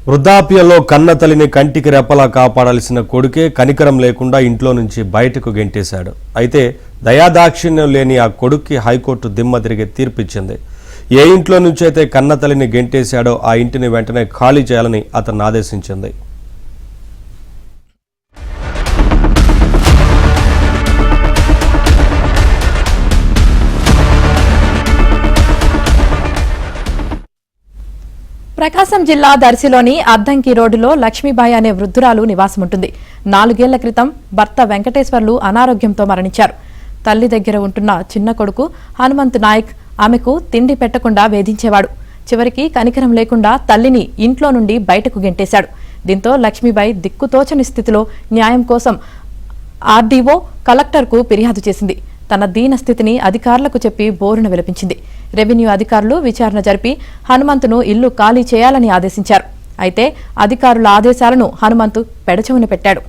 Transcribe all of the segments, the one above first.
వృద్ధాప్యంలో కన్న తల్లిని కంటికి రెప్పలా కాపాడాల్సిన కొడుకే కనికరం లేకుండా ఇంట్లో నుంచి బయటకు గెంటేశాడు. అయితే దయాదాక్షిణ్యం లేని ఆ కొడుక్కి హైకోర్టు దిమ్మ తిరిగి తీర్పిచ్చింది. ఏ ఇంట్లో నుంచి అయితే కన్న తల్లిని గెంటేశాడో ఆ ఇంటిని వెంటనే ఖాళీ చేయాలని అతన్ని ఆదేశించింది. ప్రకాశం జిల్లా దర్శిలోని అద్దంకి రోడ్డులో లక్ష్మీబాయి అనే వృద్ధురాలు నివాసముంటుంది. 4 ఏళ్ల క్రితం భర్త వెంకటేశ్వర్లు అనారోగ్యంతో మరణించారు. తల్లి దగ్గర ఉంటున్న చిన్న కొడుకు హనుమంత్ నాయక్ ఆమెకు తిండి పెట్టకుండా వేధించేవాడు. చివరికి కనికరం లేకుండా తల్లిని ఇంట్లో నుండి బయటకు గెంటేశాడు. దీంతో లక్ష్మీబాయి దిక్కుతోచని స్థితిలో న్యాయం కోసం ఆర్డీఓ కలెక్టర్కు ఫిర్యాదు చేసింది. తన దీన స్థితిని అధికారులకు చెప్పి బోరున విలపించింది. రెవెన్యూ అధికారులు విచారణ జరిపి హనుమంతును ఇల్లు ఖాళీ చేయాలని ఆదేశించారు. అయితే అధికారుల ఆదేశాలను హనుమంతు పెడచెవిన పెట్టాడు.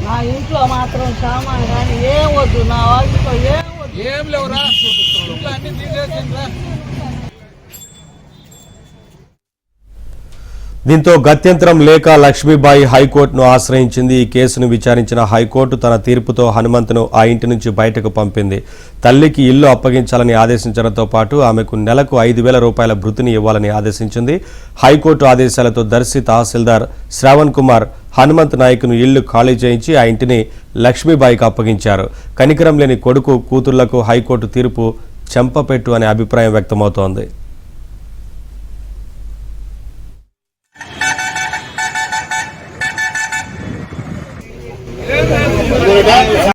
నా ఇంట్లో మాత్రం సామాన్ కానీ ఏం వద్దు, నా వాళ్ళతో ఏం లేవురా, అన్ని తీసేసిండ్రా. దీంతో గత్యంతరం లేక లక్ష్మీబాయి హైకోర్టును ఆశ్రయించింది. ఈ కేసును విచారించిన హైకోర్టు తన తీర్పుతో హనుమంతును ఆ ఇంటి నుంచి బయటకు పంపింది. తల్లికి ఇల్లు అప్పగించాలని ఆదేశించడంతో పాటు ఆమెకు నెలకు 5,000 రూపాయల భృతిని ఇవ్వాలని ఆదేశించింది. హైకోర్టు ఆదేశాలతో దర్శి తహసీల్దార్ శ్రావణ్ కుమార్ హనుమంత్ నాయక్ను ఇల్లు ఖాళీ చేయించి ఆ ఇంటిని లక్ష్మీబాయికి అప్పగించారు. కనికరం లేని కొడుకు కూతుళ్లకు హైకోర్టు తీర్పు చెంపపెట్టు అనే అభిప్రాయం వ్యక్తమవుతోంది.